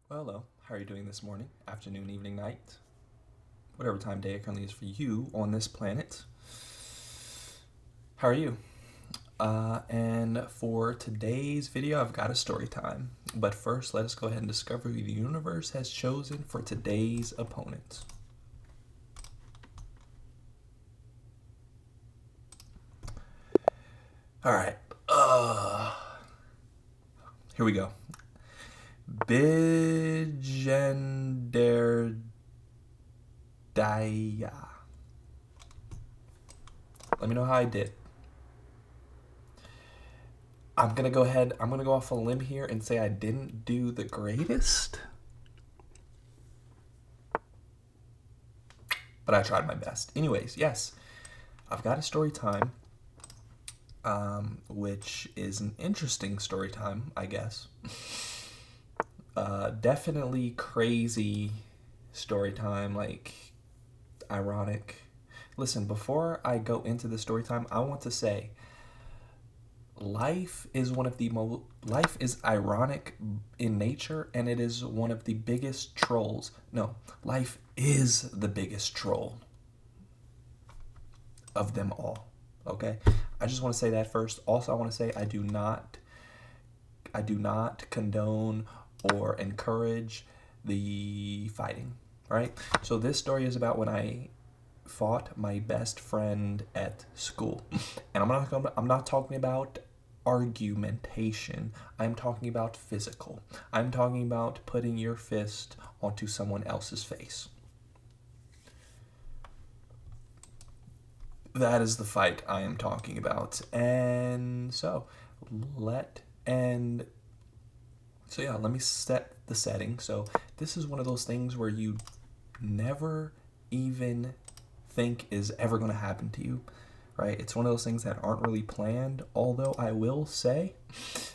Well, hello. How are you doing this morning, afternoon, evening, night? Whatever time of day it currently is for you on this planet. How are you? And for today's video, I've got a story time. But first, let us go ahead and discover who the universe has chosen for today's opponent. All right. Here we go. Bijender Daya. Let me know how I did. I'm going to go ahead, I'm going to go off a limb here and say I didn't do the greatest. But I tried my best. Anyways, yes, I've got a story time, which is an interesting story time, I guess. Definitely crazy story time, like ironic. Listen, before I go into the story time, I want to say life is life is ironic in nature, and it is one of the biggest trolls. No, life is the biggest troll of them all. Okay? I just want to say that first. Also, I want to say I do not condone or encourage the fighting, right? So this story is about when I fought my best friend at school. And I'm not talking about argumentation. I'm talking about physical. I'm talking about putting your fist onto someone else's face. That is the fight I am talking about. And so let me set the setting. So this is one of those things where you never even think is ever going to happen to you, right? It's one of those things that aren't really planned, although I will say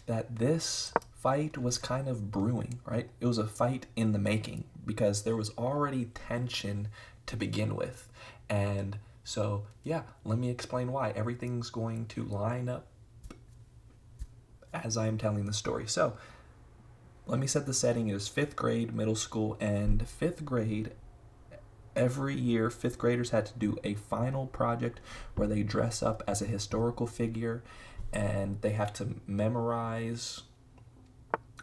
that this fight was kind of brewing, right? It was a fight in the making because there was already tension to begin with. And so, yeah, let me explain why. Everything's going to line up as I am telling the story. So, let me set the setting. It is fifth grade, middle school, and fifth grade. Every year, fifth graders had to do a final project where they dress up as a historical figure, and they have to memorize,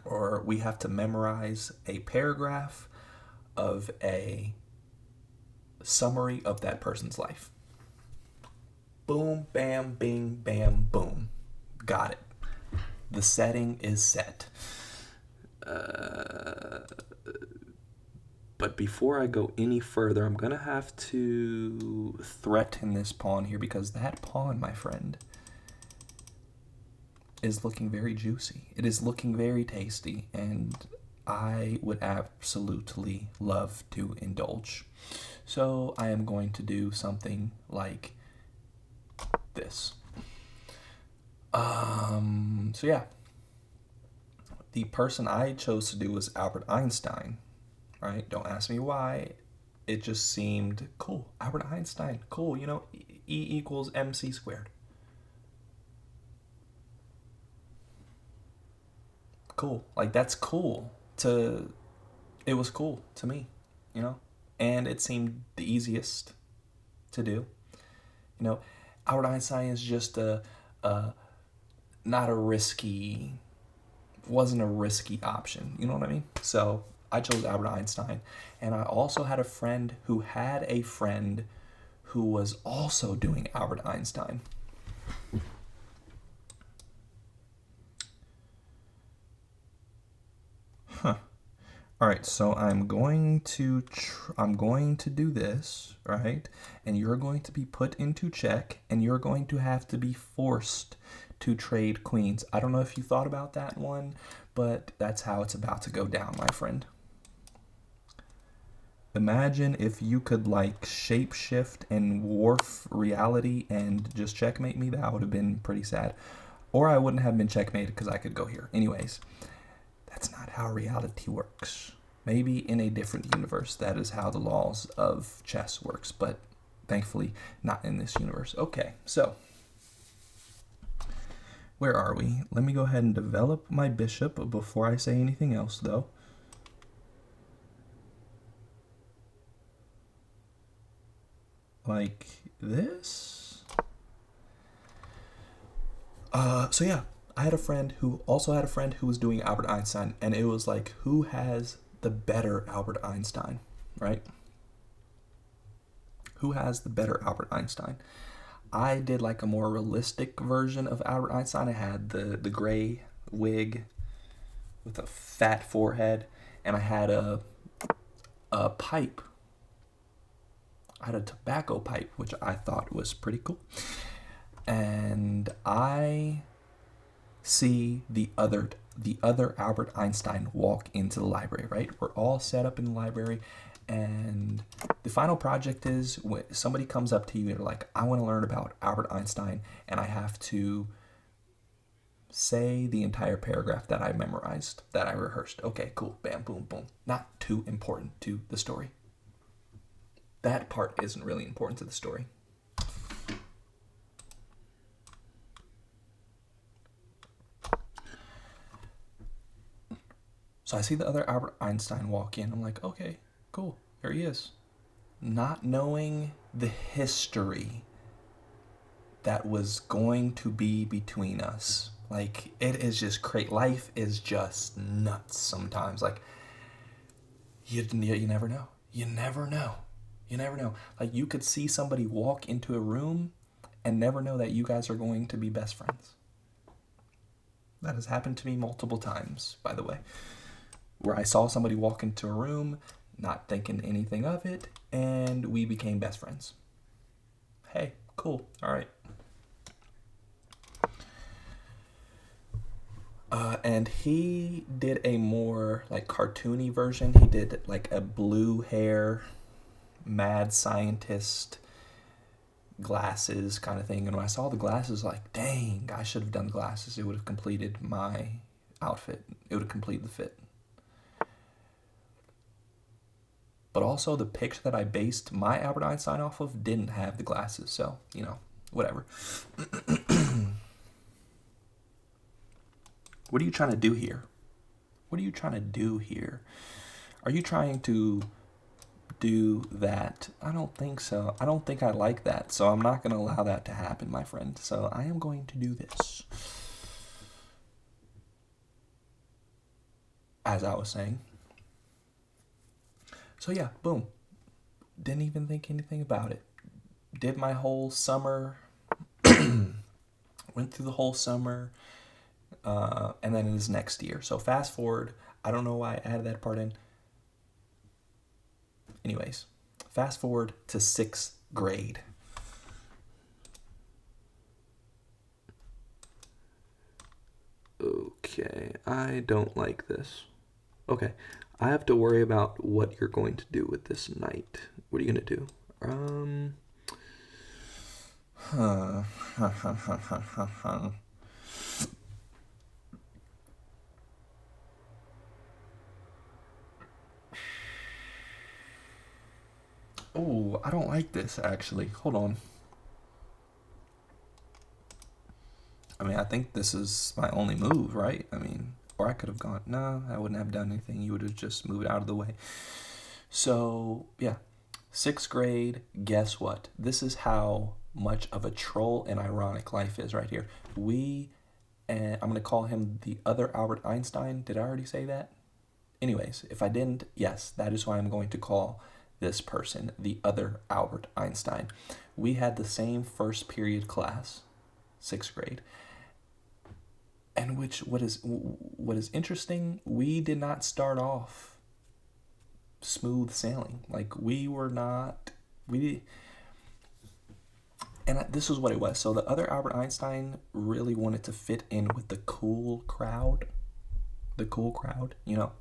or we have to memorize a paragraph of a summary of that person's life. Boom, bam, bing, bam, boom. Got it. The setting is set. But before I go any further, I'm going to have to threaten this pawn here because that pawn, my friend, is looking very juicy. It is looking very tasty, and I would absolutely love to indulge. So I am going to do something like this. So yeah, the person I chose to do was Albert Einstein, right? Don't ask me why. It just seemed cool. Albert Einstein, cool. E equals mc squared. Cool. Like, that's cool to, it was cool to me, you know? And it seemed the easiest to do. You know, Albert Einstein is just not a risky, wasn't a risky option. You know what I mean? So I chose Albert Einstein. And I also had a friend who had a friend who was also doing Albert Einstein. Huh. All right, so I'm going to do this, right? And you're going to be put into check, and you're going to have to be forced to trade queens. I don't know if you thought about that one, but that's how it's about to go down, my friend. Imagine if you could like shapeshift and warp reality and just checkmate me. That would have been pretty sad. Or I wouldn't have been checkmated because I could go here. Anyways, that's not how reality works. Maybe in a different universe, that is how the laws of chess works, but thankfully not in this universe. Okay, so where are we? Let me go ahead and develop my bishop before I say anything else, though. like this. So yeah, I had a friend who also had a friend who was doing Albert Einstein, and it was like, who has the better Albert Einstein, right? Who has the better Albert Einstein? I did like a more realistic version of Albert Einstein. I had the gray wig with a fat forehead, and I had a pipe. I had a tobacco pipe, which I thought was pretty cool. And I see the other Albert Einstein walk into the library, right? We're all set up in the library, and the final project is when somebody comes up to you and they're like, I want to learn about Albert Einstein, and I have to say the entire paragraph that I memorized, that I rehearsed. Okay, cool, bam, boom, boom. Not too important to the story. That part isn't really important to the story. So I see the other Albert Einstein walk in. I'm like, okay, cool, here he is. Not knowing the history that was going to be between us. Like, it is just great. Life is just nuts sometimes. Like, you never know. You never know. You never know. Like, you could see somebody walk into a room and never know that you guys are going to be best friends. That has happened to me multiple times, by the way, where I saw somebody walk into a room, not thinking anything of it, and we became best friends. Hey, cool. All right. And he did a more like cartoony version. He did like a blue hair, mad scientist, glasses kind of thing. And when I saw the glasses, like, dang, I should have done the glasses. It would have completed my outfit. It would have completed the fit. But also the picture that I based my Albert Einstein off of didn't have the glasses. So, you know, whatever. What are you trying to do here? What are you trying to do here? Are you trying to do that? I don't think so. I don't think I like that. So I'm not going to allow that to happen, my friend. So I am going to do this. As I was saying. So yeah, boom. Didn't even think anything about it. Did my whole summer. Went through the whole summer. And then it is next year. So fast forward. I don't know why I added that part in. Anyways, fast forward to 6th grade. Okay, I don't like this. Okay, I have to worry about what you're going to do with this night. What are you going to do? Oh, I don't like this, actually. Hold on. I mean, I think this is my only move, right? I mean, or I could have gone, no, I wouldn't have done anything. You would have just moved out of the way. So, yeah. 6th grade, guess what? This is how much of a troll and ironic life is right here. And I'm going to call him the other Albert Einstein. Did I already say that? Anyways, if I didn't, yes, that is why I'm going to call this person the other Albert Einstein. We had the same first period class, 6th grade. And what is interesting, we did not start off smooth sailing. Like, and this was what it was. So the other Albert Einstein really wanted to fit in with the cool crowd, you know.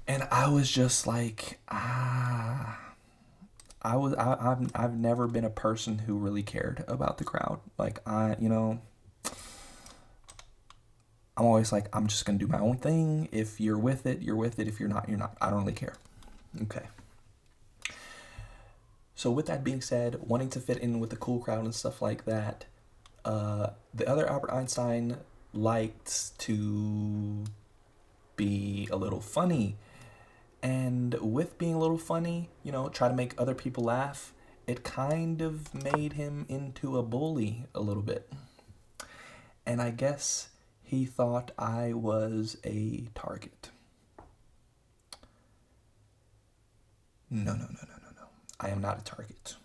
And I was just like, I've never been a person who really cared about the crowd. Like, I'm always like, I'm just going to do my own thing. If you're with it, you're with it. If you're not, you're not. I don't really care. Okay. So with that being said, wanting to fit in with the cool crowd and stuff like that, the other Albert Einstein liked to be a little funny. And with being a little funny, you know, try to make other people laugh. it kind of made him into a bully a little bit. And I guess he thought I was a target. No, no, no, no, no, no. I am not a target.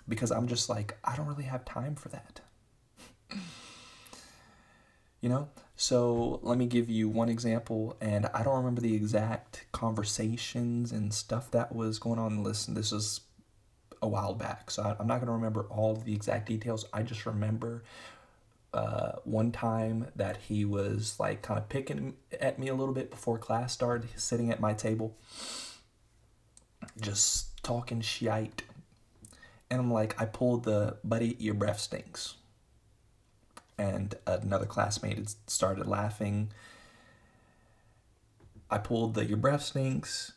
Because I'm just like, I don't really have time for that. You know? So let me give you one example, and I don't remember the exact conversations and stuff that was going on. Listen, this is a while back, so I'm not going to remember all of the exact details. I just remember one time that he was like kind of picking at me a little bit before class started, sitting at my table, just talking shite. And I'm like, I pulled the buddy, your breath stinks. And another classmate had started laughing. I pulled the your breath stinks.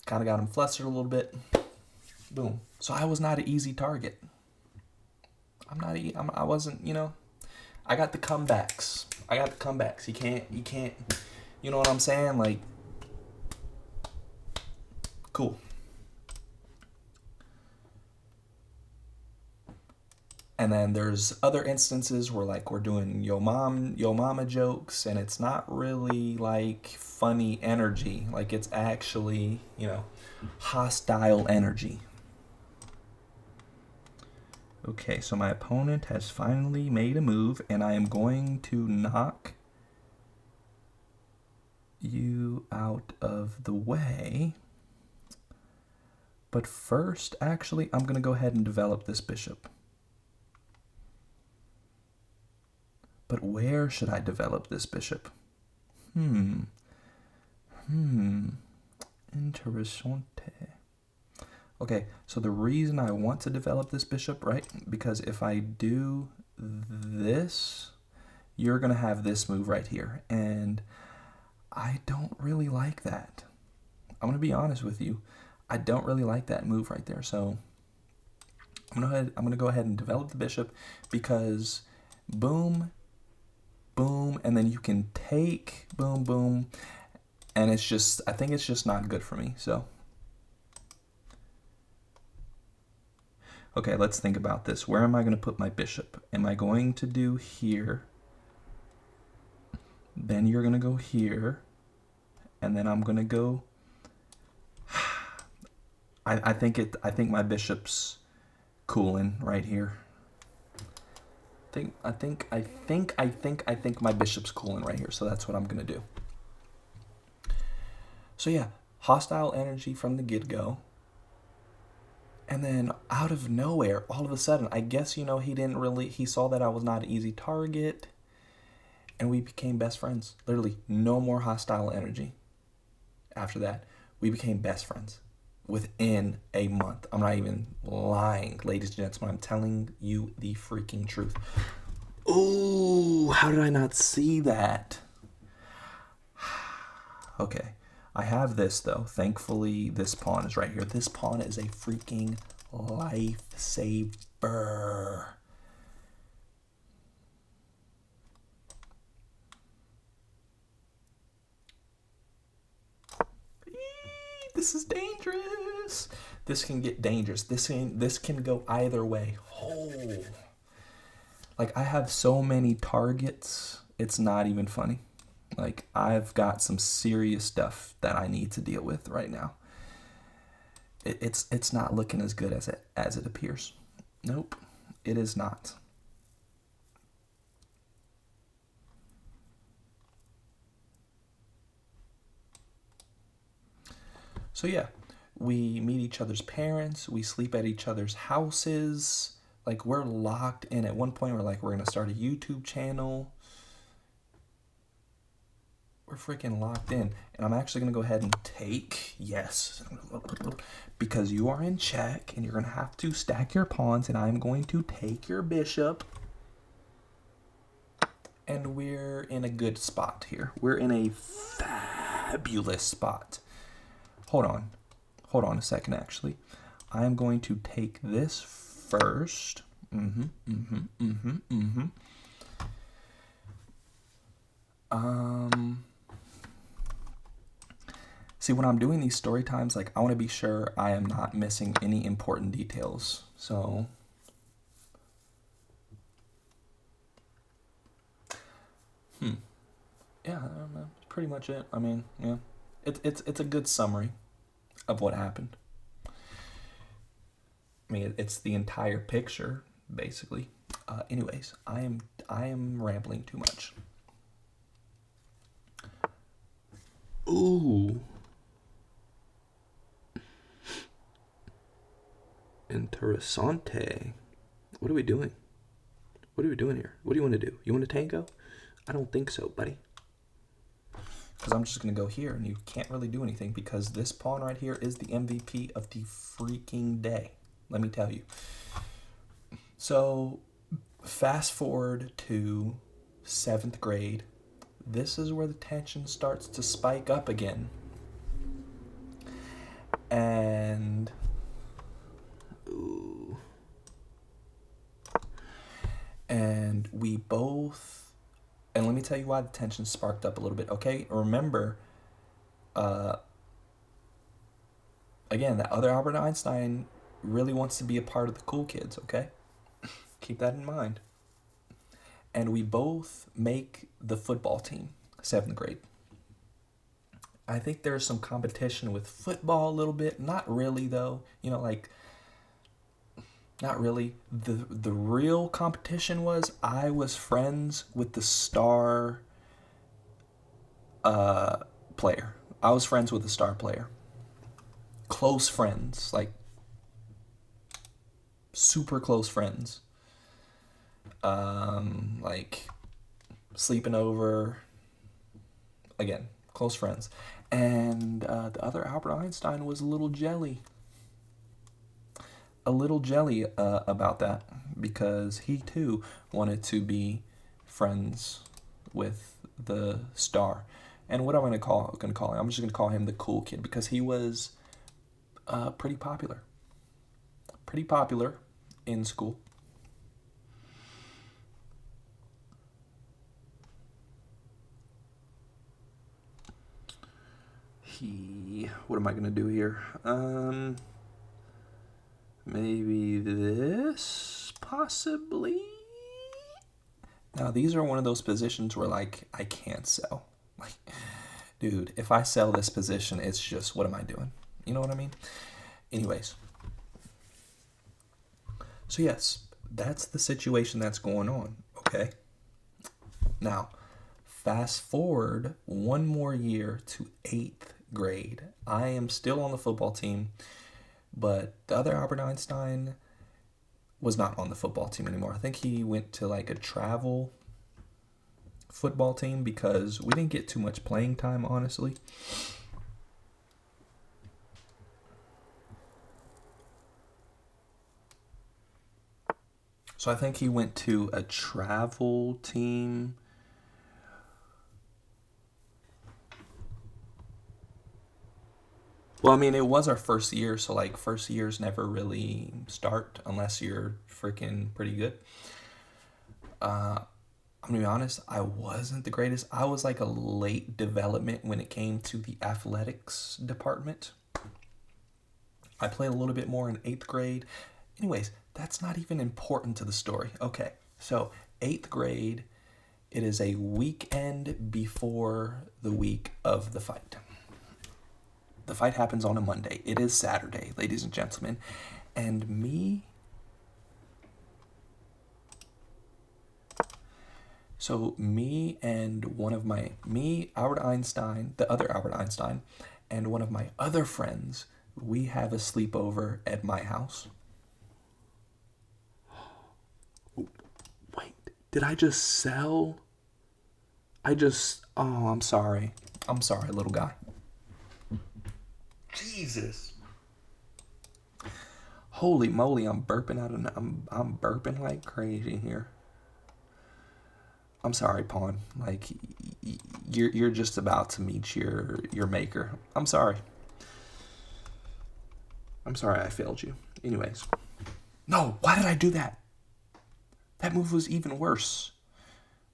Kind of got him flustered a little bit. Boom. So I was not an easy target. I wasn't, you know. I got the comebacks. You can't, you know what I'm saying? Like, cool. And then there's other instances where like we're doing yo mama jokes, and it's not really like funny energy. Like it's actually, you know, hostile energy. Okay, so my opponent has finally made a move, and I am going to knock you out of the way. But first, actually, I'm going to go ahead and develop this bishop. But where should I develop this bishop? Interessante. Okay, so the reason I want to develop this bishop, right? Because if I do this, you're going to have this move right here. And I don't really like that. I'm going to be honest with you. I don't really like that move right there. So I'm going to go ahead and develop the bishop, because boom, boom, and then you can take boom, boom, and it's just, I think it's just not good for me. So okay, let's think about this. Where am I going to put my bishop? Am I going to do here? Then you're going to go here, and then I'm going to go. I think my bishop's cooling right here. I think my bishop's cooling right here. So that's what I'm going to do. So yeah, hostile energy from the get-go. And then out of nowhere, all of a sudden, I guess, you know, he saw that I was not an easy target, and we became best friends. Literally, no more hostile energy. After that, we became best friends within a month. I'm not even lying, ladies and gentlemen. I'm telling you the freaking truth. Ooh, how did I not see that? Okay. I have this, though. Thankfully, this pawn is right here. This pawn is a freaking lifesaver. This is dangerous. This can get dangerous. This can go either way. Oh. Like, I have so many targets, it's not even funny. Like, I've got some serious stuff that I need to deal with right now. It's not looking as good as it appears. Nope, it is not. So yeah, we meet each other's parents. We sleep at each other's houses. Like, we're locked in. At one point, we're gonna start a YouTube channel. We're freaking locked in. And I'm actually going to go ahead and take, yes, because you are in check, and you're going to have to stack your pawns, and I'm going to take your bishop. And we're in a good spot here. We're in a fabulous spot. Hold on a second, actually. I'm going to take this first. See, when I'm doing these story times, like, I want to be sure I am not missing any important details. So, yeah, I don't know. That's pretty much it. I mean, yeah, it's a good summary of what happened. I mean, it's the entire picture, basically. Anyways, I am rambling too much. Ooh. Interessante. What are we doing? What are we doing here? What do you want to do? You want to tango? I don't think so, buddy. Because I'm just going to go here, and you can't really do anything because this pawn right here is the MVP of the freaking day. Let me tell you. So, fast forward to 7th grade. This is where the tension starts to spike up again. And... Ooh. And we both... And let me tell you why the tension sparked up a little bit, okay? Remember, again, that other Albert Einstein really wants to be a part of the cool kids, okay? Keep that in mind. And we both make the football team, 7th grade. I think there's some competition with football a little bit. Not really, though. You know, like, not really. The real competition was I was friends with the star player. I was friends with the star player. Close friends, like super close friends. Like sleeping over. Again, close friends. And the other Albert Einstein was a little jelly. About that because he too wanted to be friends with the star. And what I'm gonna call him, I'm just gonna call him the cool kid because he was pretty popular in school. What am I gonna do here? Maybe this, possibly. Now these are one of those positions where like I can't sell. Like, dude, if I sell this position, it's just what am I doing? You know what I mean? Anyways. So yes, that's the situation that's going on, okay? Now, fast forward one more year to 8th grade. I am still on the football team, but the other Albert Einstein was not on the football team anymore. I think he went to like a travel football team because we didn't get too much playing time, honestly. So I think he went to a travel team. Well, I mean, it was our first year, so like first years never really start unless you're freaking pretty good. I'm gonna be honest, I wasn't the greatest. I was like a late development when it came to the athletics department. I played a little bit more in 8th grade. Anyways, that's not even important to the story. Okay, so 8th grade, it is a weekend before the week of the fight. The fight happens on a Monday. It is Saturday, ladies and gentlemen. And me and Albert Einstein, the other Albert Einstein, and one of my other friends, we have a sleepover at my house. Wait, did I just sell? Oh, I'm sorry. I'm sorry, little guy. Jesus. Holy moly, I'm burping like crazy here. I'm sorry, Pawn. Like you're just about to meet your maker. I'm sorry. I failed you. Anyways. No, why did I do that? That move was even worse.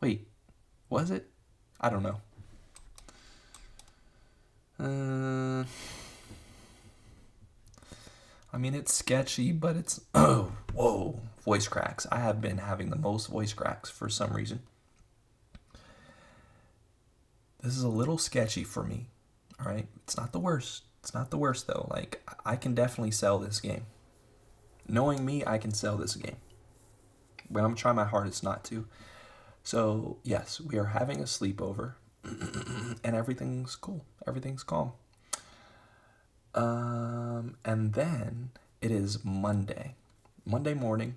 Wait, was it? I don't know. I mean, it's sketchy, but it's oh, whoa, voice cracks. I have been having the most voice cracks for some reason. This is a little sketchy for me. All right, it's not the worst. It's not the worst though. Like I can definitely sell this game. Knowing me, I can sell this game. But I'm trying my hardest not to. So, yes, we are having a sleepover and everything's cool. Everything's calm. And then it is Monday. Monday morning.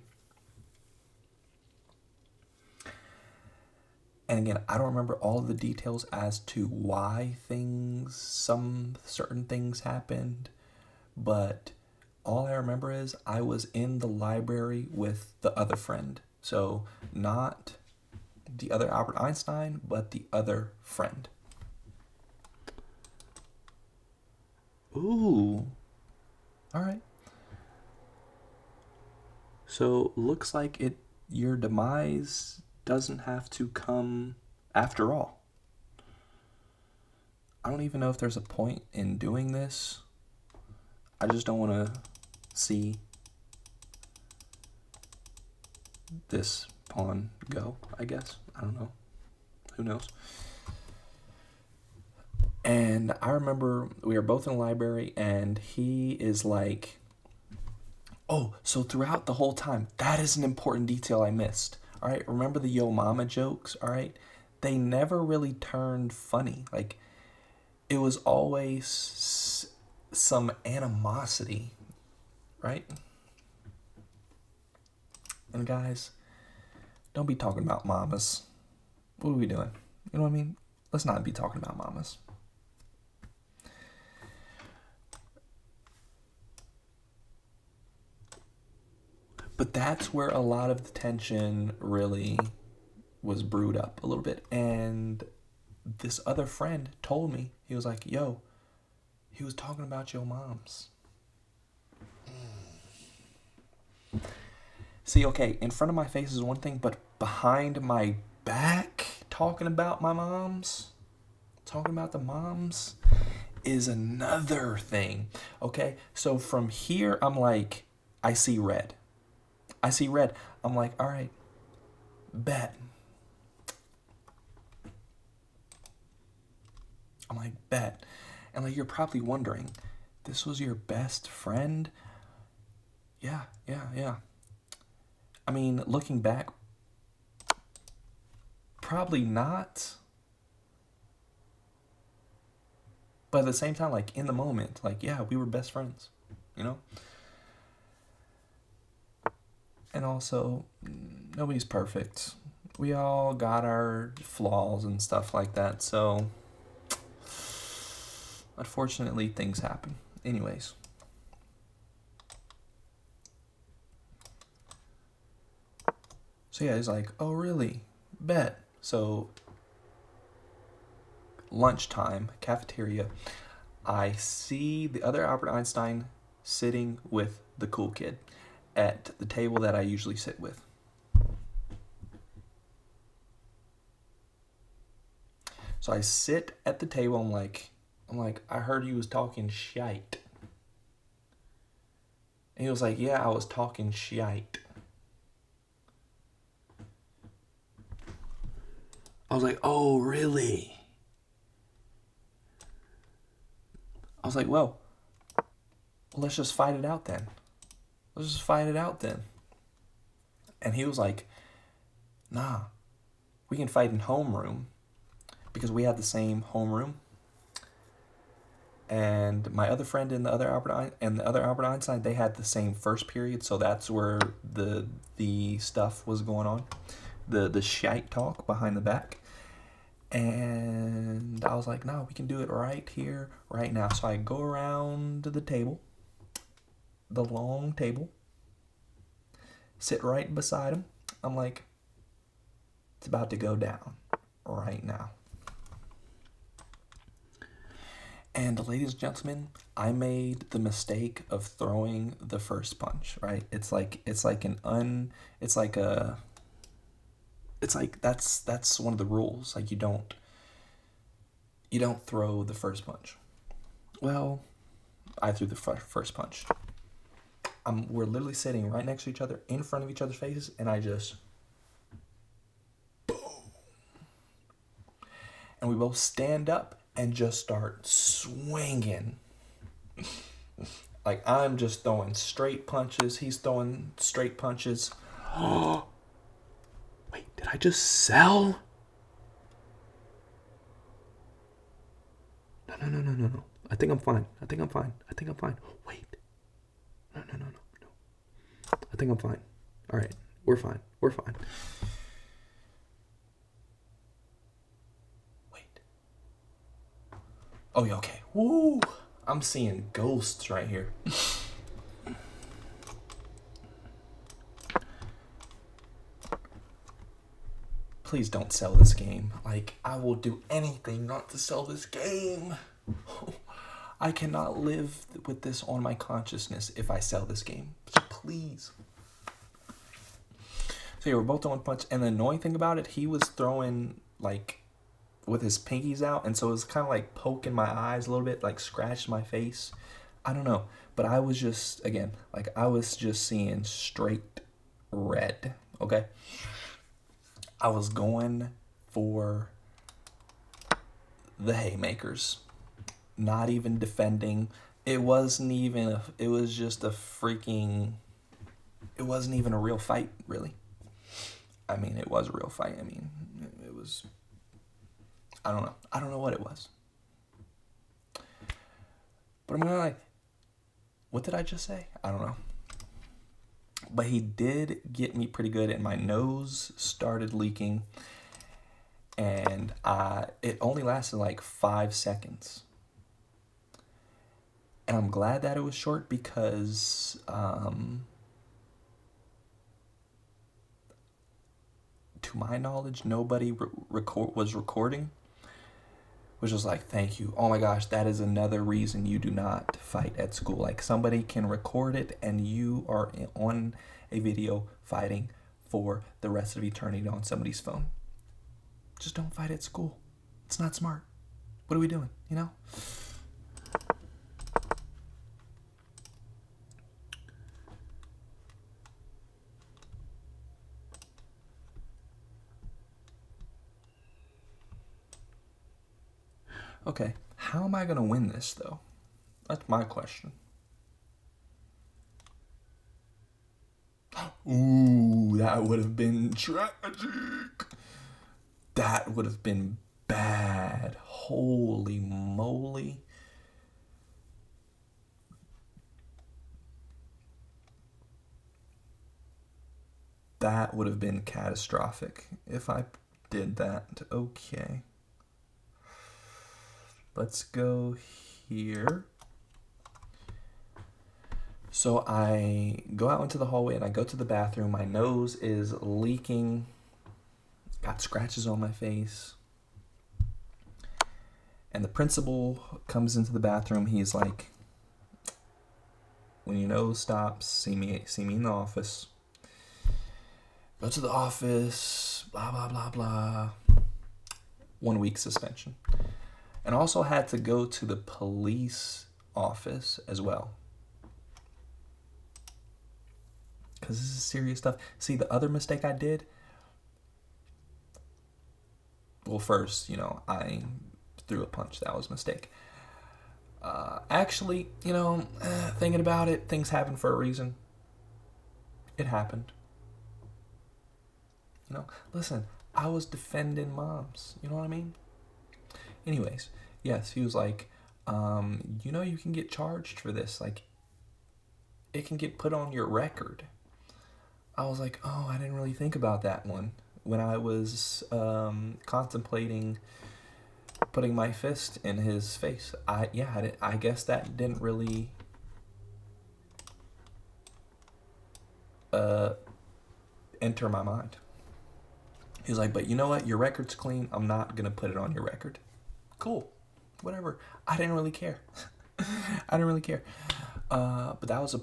And again, I don't remember all of the details as to why some certain things happened, but all I remember is I was in the library with the other friend. So, not the other Albert Einstein, but the other friend. Ooh. All right. So, looks like your demise doesn't have to come after all. I don't even know if there's a point in doing this. I just don't want to see this pawn go, I guess. I don't know. Who knows? And I remember we were both in the library and he is like, oh, so throughout the whole time, that is an important detail I missed. All right, remember the Yo Mama jokes, all right? They never really turned funny. Like, it was always some animosity, right? And guys, don't be talking about mamas. What are we doing? You know what I mean? Let's not be talking about mamas. But that's where a lot of the tension really was brewed up a little bit. And this other friend told me, he was like, yo, he was talking about your moms. See, okay, in front of my face is one thing, but behind my back, talking about my moms, talking about the moms, is another thing. Okay, so from here, I'm like, I see red. I see red. I'm like, all right, bet. I'm like, bet. And like, you're probably wondering, this was your best friend? Yeah. I mean, looking back, probably not. But at the same time, like, in the moment, like, yeah, we were best friends, you know? And also, nobody's perfect. We all got our flaws and stuff like that, so unfortunately, things happen. Anyways. So yeah, he's like, oh really? Bet. So lunchtime, cafeteria, I see the other Albert Einstein sitting with the cool kid at the table that I usually sit with. So I sit at the table, I'm like, I heard you was talking shite. And he was like, yeah, I was talking shite. I was like, oh, really? I was like, well, let's just fight it out then. And he was like, nah, we can fight in homeroom because we had the same homeroom. And my other friend and the other Albert Einstein, they had the same first period, so that's where the stuff was going on, the shite talk behind the back. And I was like, no, we can do it right here, right now. So I go around to the table, the long table, sit right beside him. I'm like, it's about to go down right now. And ladies and gentlemen, I made the mistake of throwing the first punch, right? It's like that's one of the rules. Like you don't throw the first punch. Well, I threw the first punch. we're literally sitting right next to each other, in front of each other's faces, and I just, boom. And we both stand up and just start swinging. Like, I'm just throwing straight punches. He's throwing straight punches. Wait, did I just sell? No. I think I'm fine. Wait. No. I think I'm fine. All right. We're fine. Wait. Oh, yeah, okay. Woo! I'm seeing ghosts right here. Please don't sell this game. Like, I will do anything not to sell this game. I cannot live with this on my consciousness if I sell this game. So please. So yeah, we're both throwing punch, and the annoying thing about it, he was throwing like with his pinkies out, and so it was kind of like poking my eyes a little bit, like scratched my face. I don't know, but I was just seeing straight red. Okay, I was going for the haymakers, not even defending. It wasn't even a real fight, really. I mean, it was a real fight. I mean, it was, I don't know what it was. But I'm gonna like, what did I just say? I don't know. But he did get me pretty good, and my nose started leaking, and it only lasted like 5 seconds. And I'm glad that it was short because to my knowledge, nobody was recording, which was like, thank you. Oh my gosh, that is another reason you do not fight at school. Like, somebody can record it and you are on a video fighting for the rest of eternity on somebody's phone. Just don't fight at school. It's not smart. What are we doing, you know? Okay, how am I going to win this, though? That's my question. Ooh, that would have been tragic. That would have been bad. Holy moly. That would have been catastrophic if I did that. Okay. Let's go here. So I go out into the hallway and I go to the bathroom. My nose is leaking. Got scratches on my face. And the principal comes into the bathroom. He's like, when your nose stops, see me in the office. Go to the office, blah, blah, blah, blah. 1 week suspension. And also had to go to the police office as well. Because this is serious stuff. See, the other mistake I did, well, first, I threw a punch. That was a mistake. Actually, thinking about it, things happen for a reason. It happened. Listen, I was defending moms. You know what I mean? Anyways, yes, he was like, you can get charged for this. Like, it can get put on your record. I was like, oh, I didn't really think about that one when I was contemplating putting my fist in his face. I guess that didn't really enter my mind. He was like, but you know what? Your record's clean. I'm not going to put it on your record. Cool. Whatever. I didn't really care. But that was a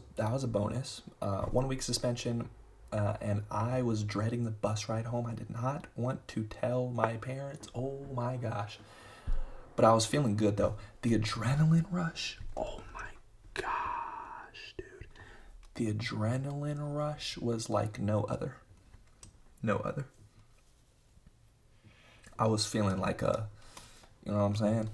bonus. 1 week suspension. And I was dreading the bus ride home. I did not want to tell my parents. Oh my gosh. But I was feeling good though. The adrenaline rush. Oh my gosh, dude. the adrenaline rush was like no other. No other. I was feeling like you know what I'm saying?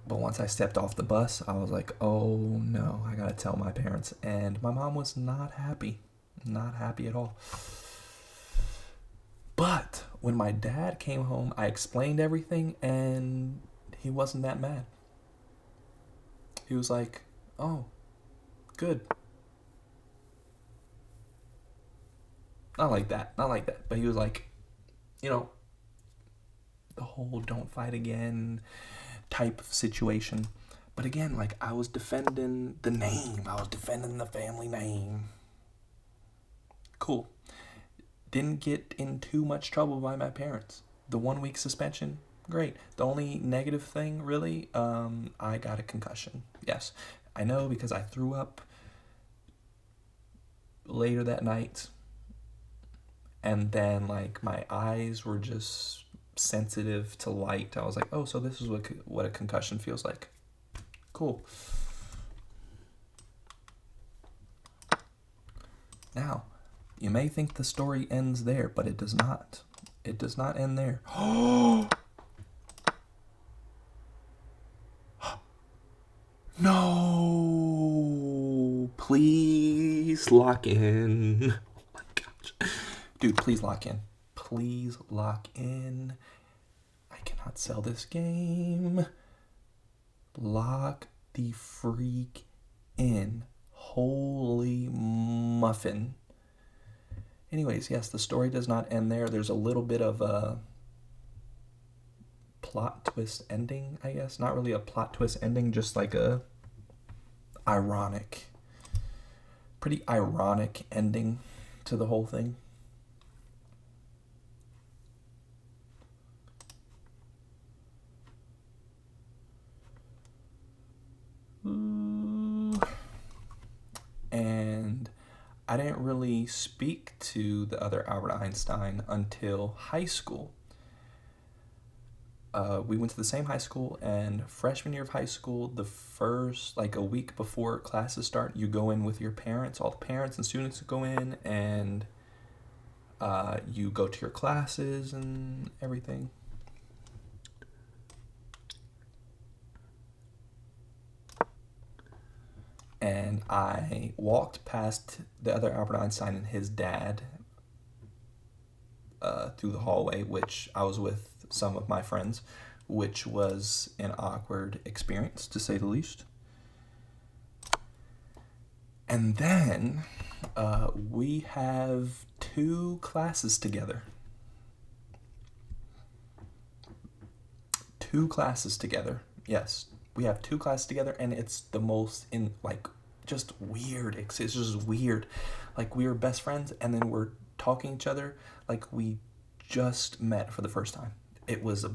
But once I stepped off the bus, I was like, oh no, I gotta tell my parents. And my mom was not happy. Not happy at all. But when my dad came home, I explained everything and he wasn't that mad. He was like, oh, good. Not like that. Not like that. But he was like, you know, the whole don't fight again type of situation. But again, like, I was defending the name. I was defending the family name. Cool. Didn't get in too much trouble by my parents. The 1 week suspension, great. The only negative thing, really, I got a concussion. Yes, I know, because I threw up later that night. And then, like, my eyes were just sensitive to light. I was like, oh, so this is what a concussion feels like. Cool. Now, you may think the story ends there, but it does not. It does not end there. No! Please lock in. Oh my gosh. Dude, please lock in. Please lock in. I cannot sell this game. Lock the freak in. Holy muffin. Anyways, yes, the story does not end there. There's a little bit of a plot twist ending, I guess. Not really a plot twist ending, just like a pretty ironic ending to the whole thing. And I didn't really speak to the other Albert Einstein until high school. We went to the same high school, and freshman year of high school, the first, like, a week before classes start, you go in with your parents. All the parents and students go in, and you go to your classes and everything. And I walked past the other Albert Einstein and his dad through the hallway, which I was with some of my friends, which was an awkward experience, to say the least. And then we have 2 classes together. 2 classes together. Yes, we have 2 classes together, and it's the most just weird. It's just weird. Like, we were best friends, and then we're talking to each other like we just met for the first time. It was a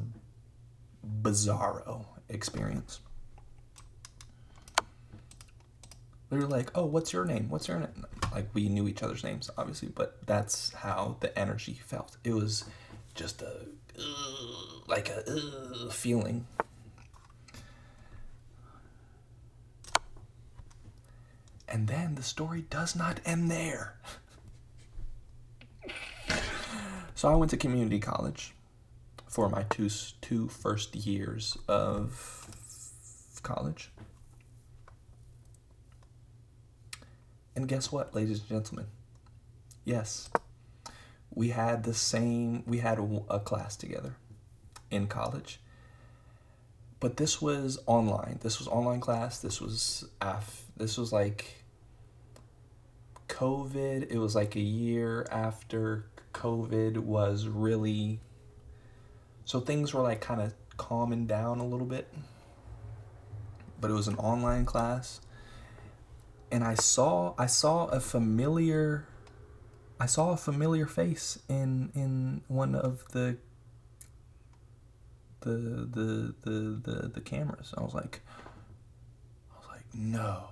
bizarro experience. We were like, oh, what's your name? What's your name? Like, we knew each other's names, obviously, but that's how the energy felt. It was just a feeling. And then the story does not end there. So I went to community college for my two first years of college. And guess what, ladies and gentlemen? Yes, we had a class together in college. But this was online. This was online class. This was like COVID. It was like a year after COVID was really... So things were like kind of calming down a little bit. But it was an online class. And I saw a familiar face in one of the cameras. I was like, no.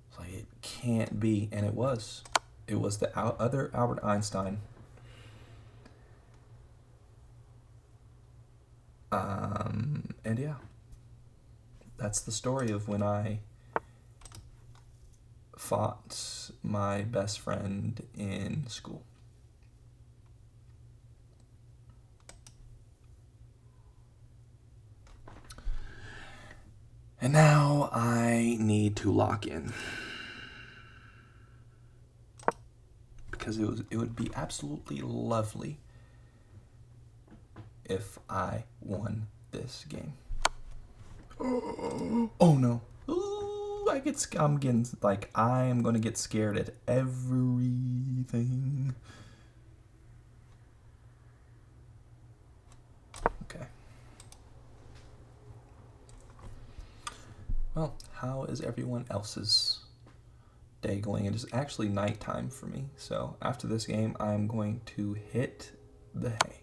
It's like, it can't be. And it was the other Albert Einstein. And yeah, That's the story of when I fought my best friend in school. And now I need to lock in. Because it would be absolutely lovely if I won this game. Oh no. Ooh, I'm getting, like, I am going to get scared at everything. Okay. Well, how is everyone else's day going? It is actually nighttime for me, so after this game, I'm going to hit the hay.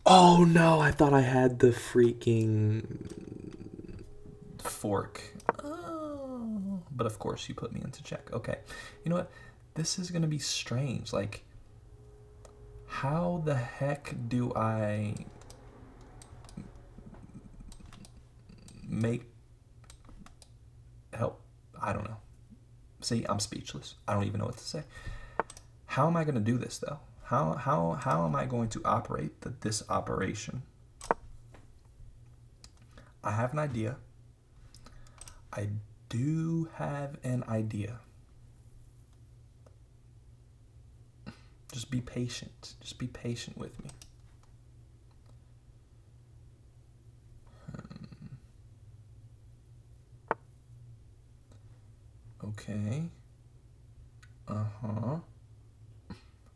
Oh no, I thought I had the freaking fork. Oh, but of course you put me into check. Okay. You know what? This is going to be strange. Like, how the heck do I make help? I don't know. See, I'm speechless. I don't even know what to say. How am I going to do this, though? How am I going to operate this operation? I have an idea. I do have an idea. Just be patient. Just be patient with me. Okay. Uh-huh.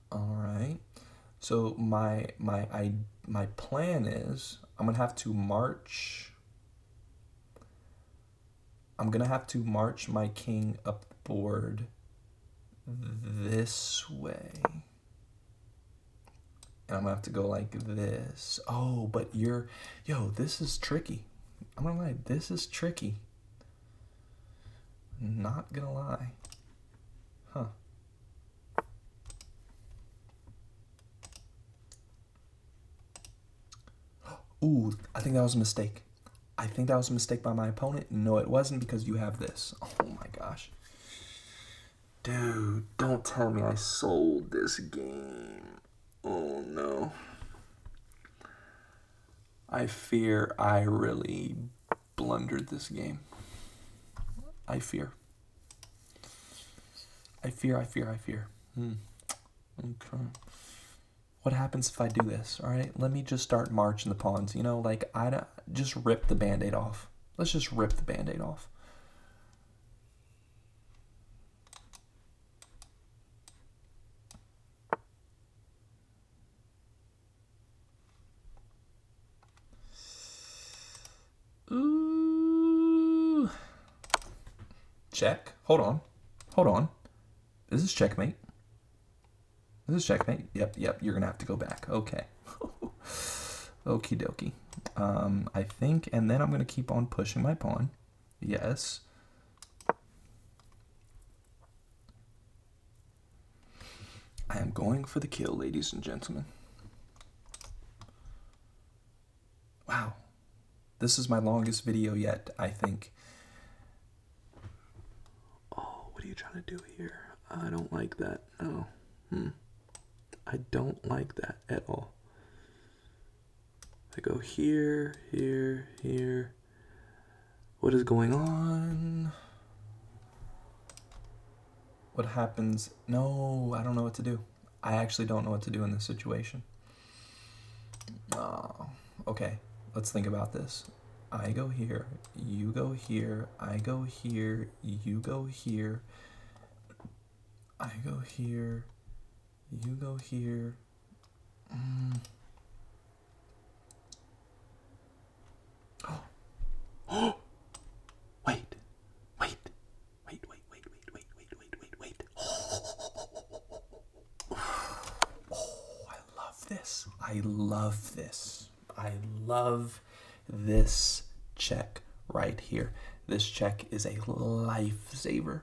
All right. So my plan is I'm gonna have to march. I'm gonna have to march my king up the board this way. And I'm gonna have to go like this. Oh, but this is tricky. I'm gonna lie, this is tricky. Not gonna lie. Huh. Ooh, I think that was a mistake. I think that was a mistake by my opponent. No, it wasn't, because you have this. Oh my gosh. Dude, don't tell me I sold this game. Oh no. I fear I really blundered this game. I fear. I fear. Okay. What happens if I do this? All right, let me just start marching the pawns. Like, I don't, just rip the band-aid off. Let's just rip the band-aid off. Ooh. Check. Hold on. Is this checkmate? Is this checkmate? Yep. You're gonna have to go back. Okay. Okie dokie. I think, and then I'm gonna keep on pushing my pawn. Yes. I am going for the kill, ladies and gentlemen. Wow. This is my longest video yet, I think. Oh, what are you trying to do here? I don't like that. No. I don't like that at all. I go here, here, here. What is going on? What happens? No, I don't know what to do. I actually don't know what to do in this situation. Oh, okay, let's think about this. I go here, you go here, I go here, you go here, I go here, you go here. Wait. I love this. I love this check right here. This check is a lifesaver.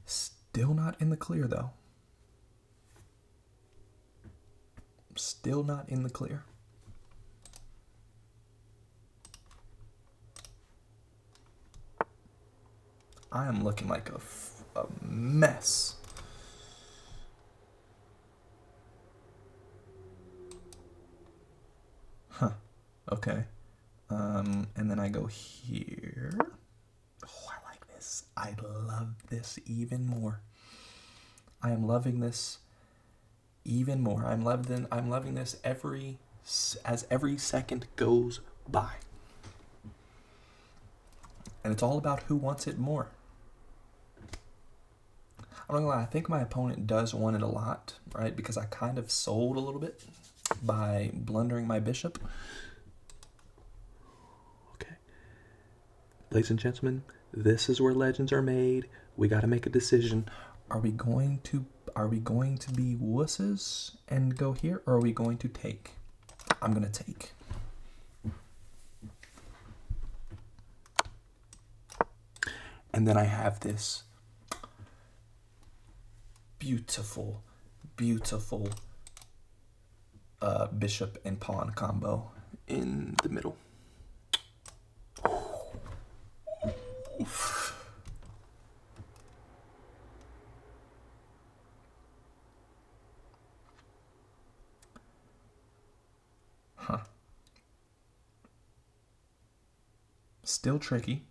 Still not in the clear, though. still not in the clear. I am looking like a mess. Huh. Okay. And then I go here. Oh, I like this. I love this even more. I am loving this even more. I'm loving this as every second goes by. And it's all about who wants it more. I'm not gonna lie, I think my opponent does want it a lot, right? Because I kind of sold a little bit by blundering my bishop. Okay. Ladies and gentlemen, this is where legends are made. We gotta make a decision. Are we going to be wusses and go here, or are we going to take? I'm gonna take. And then I have this beautiful bishop and pawn combo in the middle. Huh. Still tricky.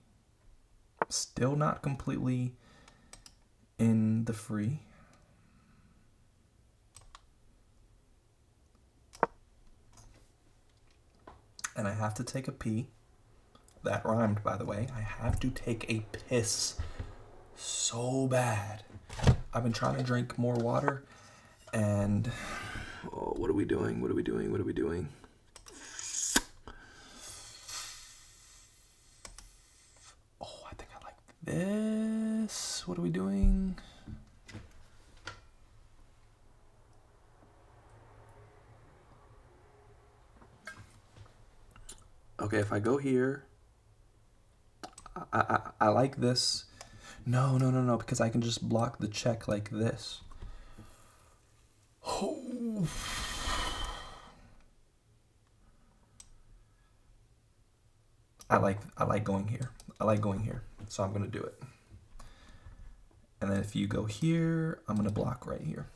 Still not completely in the free. And I have to take a pee. That rhymed, by the way. I have to take a piss so bad. I've been trying to drink more water, and oh, what are we doing? What are we doing? What are we doing? Oh, I think I like this. What are we doing? Okay, if I go here, I like this. No, because I can just block the check like this. Oh. I like going here. I like going here. So I'm gonna do it. And then if you go here, I'm gonna block right here.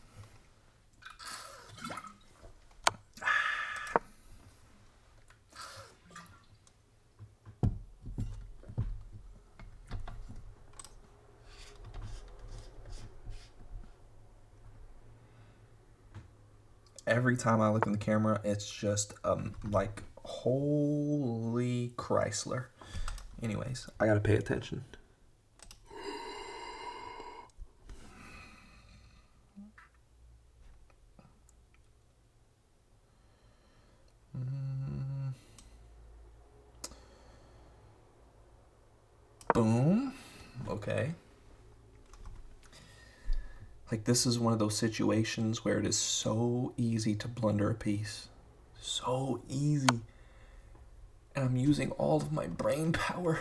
Every time I look in the camera, it's just like holy Chrysler. Anyways, I gotta pay attention. Boom. Okay. Like, this is one of those situations where it is so easy to blunder a piece. So easy. And I'm using all of my brain power.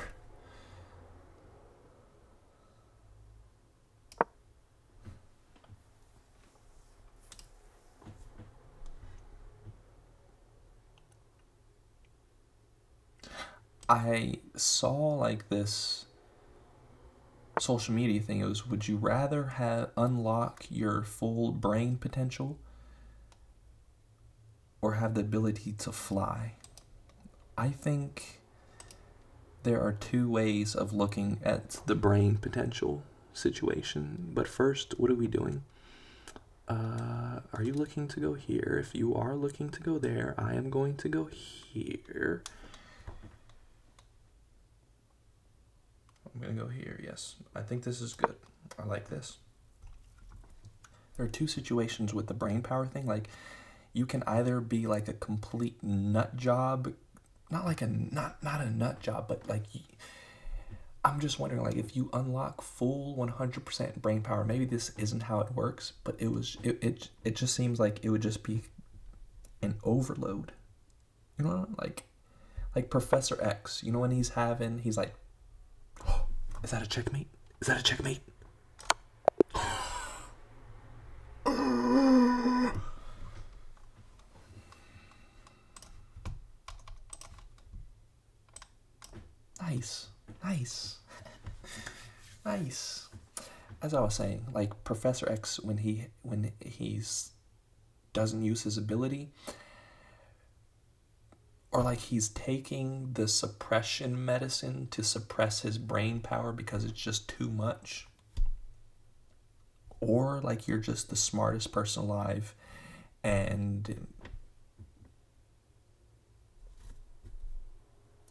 I saw like this social media thing. It was, would you rather have unlock your full brain potential or have the ability to fly? I think there are two ways of looking at the brain potential situation. But first, what are we doing? Are you looking to go here? If you are looking to go there, I am going to go here. I'm going to go here, yes. I think this is good. I like this. There are two situations with the brain power thing. Like, you can either be like a complete nut job, not a nut job, but like, I'm just wondering, like, if you unlock full 100% brain power, maybe this isn't how it works, but it just seems like it would just be an overload. You know, like Professor X, you know, when he's like, oh, is that a checkmate? Is that a checkmate? Nice. Nice. Nice. As I was saying, like Professor X, when he's doesn't use his ability, or like he's taking the suppression medicine to suppress his brain power because it's just too much, or like you're just the smartest person alive and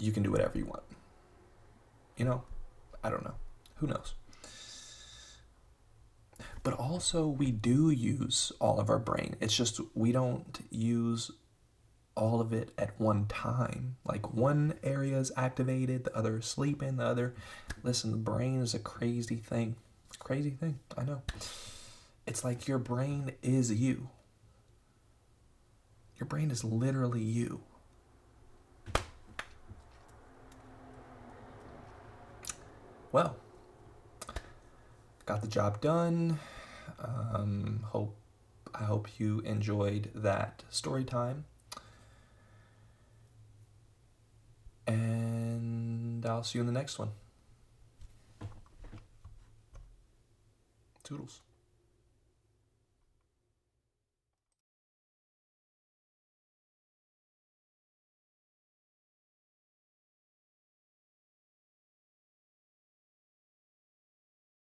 you can do whatever you want. You know? I don't know. Who knows? But also, we do use all of our brain. It's just we don't use all of it at one time. Like one area is activated, the other is sleeping, the other. Listen, the brain is a crazy thing. Crazy thing, I know. It's like your brain is you. Your brain is literally you. Well, got the job done. I hope you enjoyed that story time. And I'll see you in the next one. Toodles.